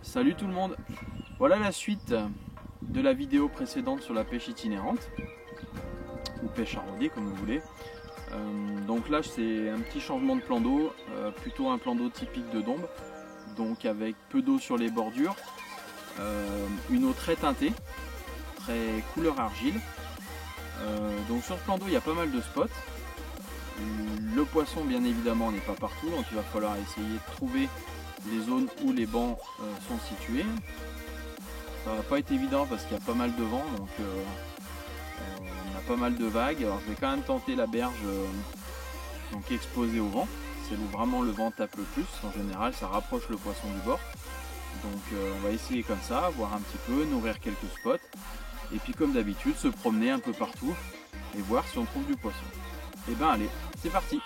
Salut tout le monde. Voilà la suite de la vidéo précédente sur la pêche itinérante ou pêche à rôder comme vous voulez. Donc là c'est un petit changement de plan d'eau, plutôt un plan d'eau typique de Dombes, donc avec peu d'eau sur les bordures, une eau très teintée, très couleur argile. Donc sur ce plan d'eau il y a pas mal de spots. Le poisson bien évidemment n'est pas partout, donc il va falloir essayer de trouver les zones où les bancs sont situés. Ça va pas être évident parce qu'il y a pas mal de vent, donc on a pas mal de vagues. Alors je vais quand même tenter la berge donc exposée au vent, c'est où vraiment le vent tape le plus. En général ça rapproche le poisson du bord, donc on va essayer comme ça, voir un petit peu, nourrir quelques spots et puis comme d'habitude se promener un peu partout et voir si on trouve du poisson. Et ben allez, c'est parti.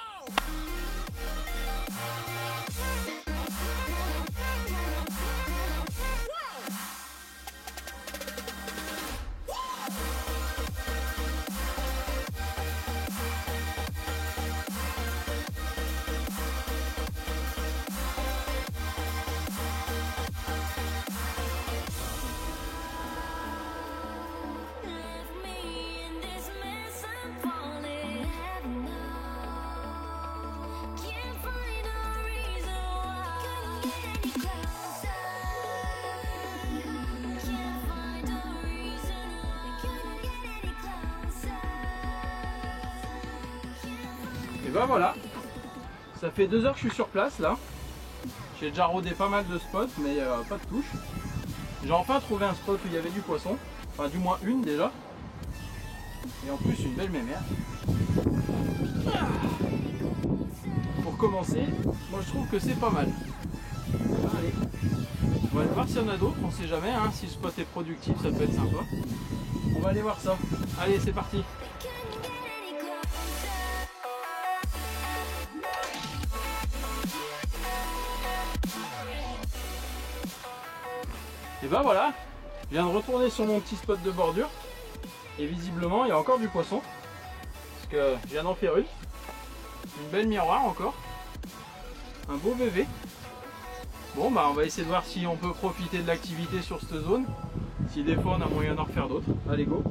Et ben voilà, ça fait 2 heures que je suis sur place là. J'ai déjà rôdé pas mal de spots mais pas de touche. J'ai enfin trouvé un spot où il y avait du poisson, enfin du moins une déjà. Et en plus une belle mémère. Pour commencer, moi je trouve que c'est pas mal. Allez, on va aller voir s'il y en a d'autres, on sait jamais, hein, si le spot est productif ça peut être sympa. On va aller voir ça. Allez, c'est parti. Et ben voilà, je viens de retourner sur mon petit spot de bordure et visiblement il y a encore du poisson parce que je viens d'en faire une belle miroir encore, un beau bébé. Bon bah on va essayer de voir si on peut profiter de l'activité sur cette zone, si des fois on a moyen d'en refaire d'autres. Allez go.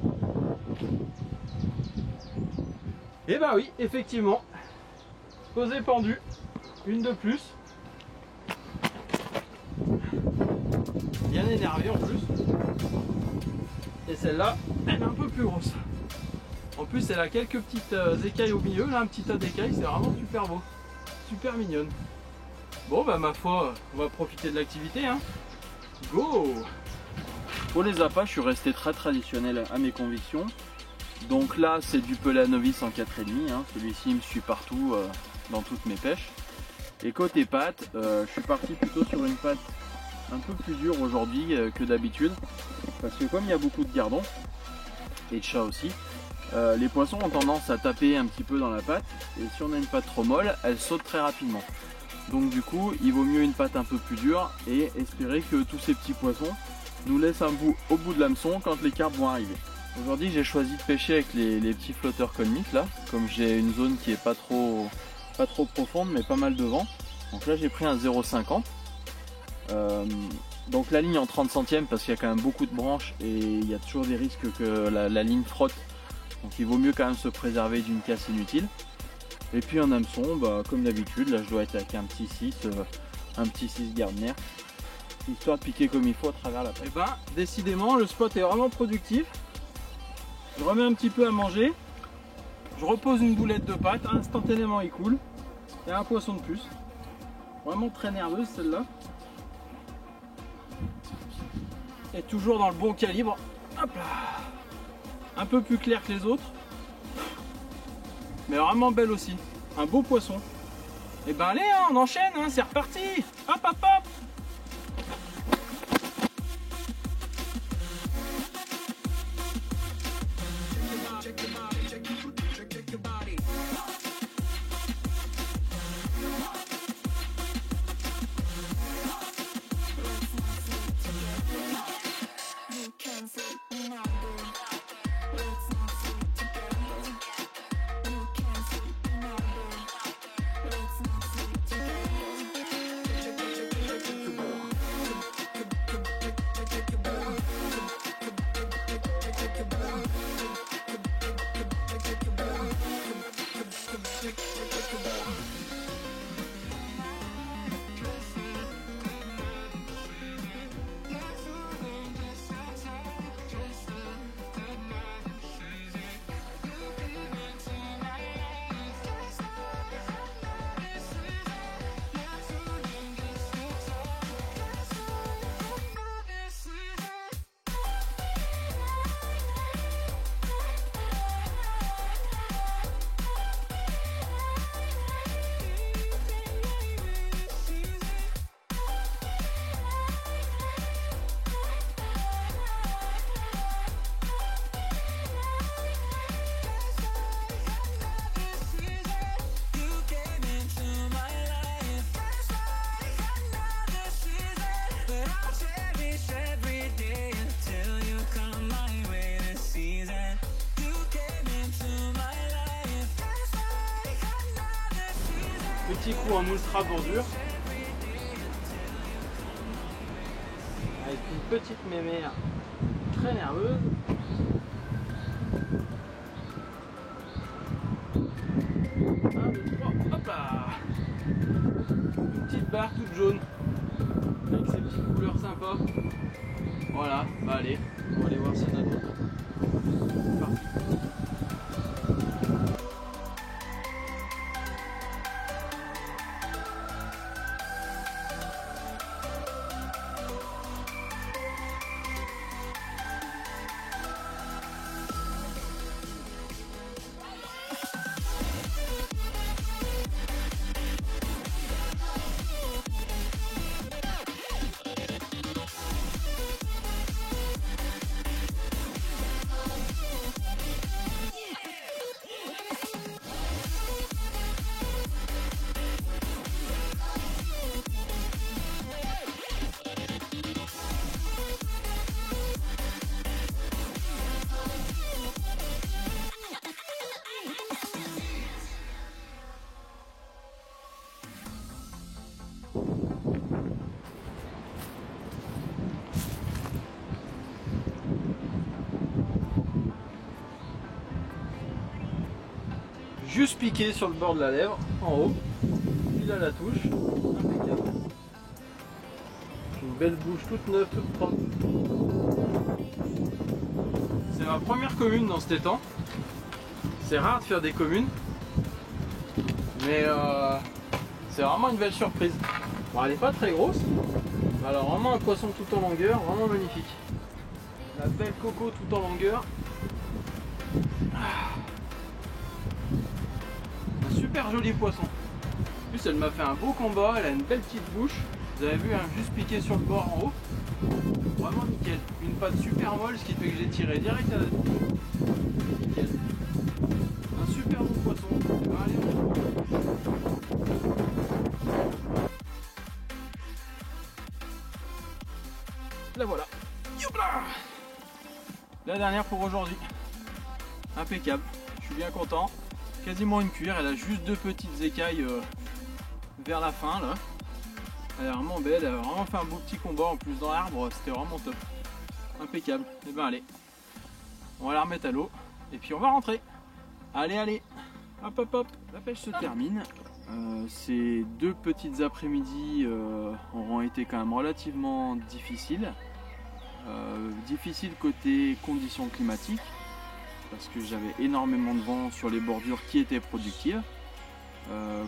Et bah oui, effectivement, posé pendu, une de plus. Bien énervé en plus, et celle-là elle est un peu plus grosse. En plus elle a quelques petites écailles au milieu, là un petit tas d'écailles, c'est vraiment super beau, super mignonne. Bon bah ma foi, on va profiter de l'activité hein. Go. Pour les appâts je suis resté très traditionnel à mes convictions. Donc là c'est du pelé à novice en 4,5 hein. Celui-ci il me suit partout dans toutes mes pêches. Et côté pâte, je suis parti plutôt sur une pâte un peu plus dur aujourd'hui que d'habitude parce que comme il y a beaucoup de gardons et de chats aussi, les poissons ont tendance à taper un petit peu dans la pâte et si on a une pâte trop molle elle saute très rapidement, donc du coup il vaut mieux une pâte un peu plus dure et espérer que tous ces petits poissons nous laissent un bout au bout de l'hameçon quand les carpes vont arriver. Aujourd'hui j'ai choisi de pêcher avec les petits flotteurs colmiques là, comme j'ai une zone qui est pas trop profonde mais pas mal de vent, donc là j'ai pris un 0,50. Donc la ligne en 30 centièmes parce qu'il y a quand même beaucoup de branches et il y a toujours des risques que la ligne frotte, donc il vaut mieux quand même se préserver d'une casse inutile. Et puis en hameçon, bah, comme d'habitude, là je dois être avec un petit 6 Gardner, histoire de piquer comme il faut à travers la pâte. Et ben décidément le spot est vraiment productif. Je remets un petit peu à manger, je repose une boulette de pâte, instantanément il coule. Il y a un poisson de plus, vraiment très nerveuse celle-là. Et toujours dans le bon calibre. Hop là. Un peu plus clair que les autres, mais vraiment belle aussi, un beau poisson. Et ben allez hein, on enchaîne hein, c'est reparti. Hop hop hop. Petit coup en ultra bordure. Avec une petite mémère très nerveuse. Un, deux, trois, hop là. Une petite barre toute jaune. Avec ses petites couleurs sympas. Voilà, bah allez, on va aller voir si on a d'autres. C'est parti. Juste piqué sur le bord de la lèvre, en haut, puis à la touche, impeccable. Une belle bouche toute neuve, toute propre. C'est ma première commune dans cet étang. C'est rare de faire des communes, mais c'est vraiment une belle surprise. Bon, elle n'est pas très grosse, mais alors vraiment un poisson tout en longueur, vraiment magnifique. La belle coco tout en longueur. Super joli poisson. En plus elle m'a fait un beau combat, elle a une belle petite bouche. Vous avez vu, hein, juste piqué sur le bord en haut. Vraiment nickel. Une patte super molle, ce qui fait que j'ai tiré direct à la tête. Nickel. Un super bon poisson. Allez, la voilà. Youpla, la dernière pour aujourd'hui. Impeccable. Je suis bien content. Quasiment une cuillère, elle a juste deux petites écailles vers la fin là. Elle est vraiment belle, elle a vraiment fait un beau petit combat en plus dans l'arbre, c'était vraiment top. Impeccable. Et ben allez, on va la remettre à l'eau et puis on va rentrer. Allez, allez, hop hop hop, la pêche se termine. Ces deux petites après-midi auront été quand même relativement difficiles. Difficiles côté conditions climatiques, parce que j'avais énormément de vent sur les bordures qui étaient productives.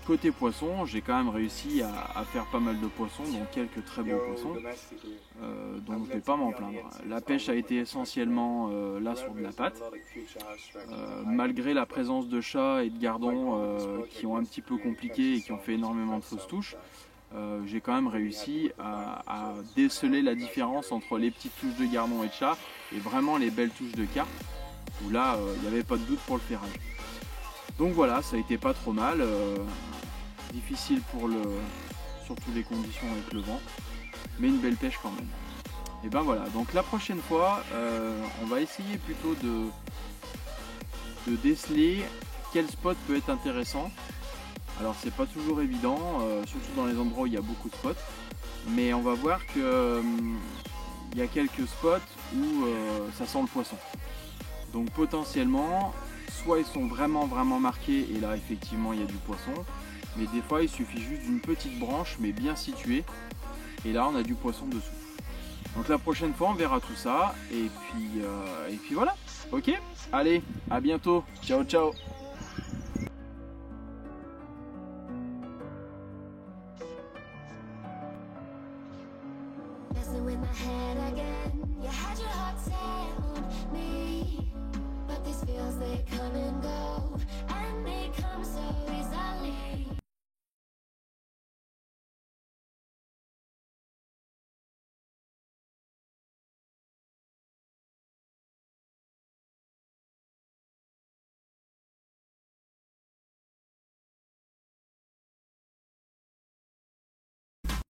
Côté poisson, j'ai quand même réussi à faire pas mal de poissons, dont quelques très beaux poissons, donc je ne vais pas m'en plaindre. La pêche a été essentiellement là sur de la patte, malgré la présence de chats et de gardons qui ont un petit peu compliqué et qui ont fait énormément de fausses touches. J'ai quand même réussi à déceler la différence entre les petites touches de gardons et de chats et vraiment les belles touches de carpe, où là il n'y avait pas de doute pour le ferrage. Donc voilà, ça a été pas trop mal, difficile pour surtout les conditions avec le vent, mais une belle pêche quand même. Et ben voilà, donc la prochaine fois on va essayer plutôt de déceler quel spot peut être intéressant. Alors c'est pas toujours évident, surtout dans les endroits où il y a beaucoup de spots, mais on va voir que il y a quelques spots où ça sent le poisson. Donc potentiellement, soit ils sont vraiment marqués et là effectivement il y a du poisson, mais des fois il suffit juste d'une petite branche mais bien située et là on a du poisson dessous. Donc la prochaine fois on verra tout ça et puis voilà. Ok, allez, à bientôt, ciao ciao. With my head again, you had your heart set on me, but these feels they come and go, and they come so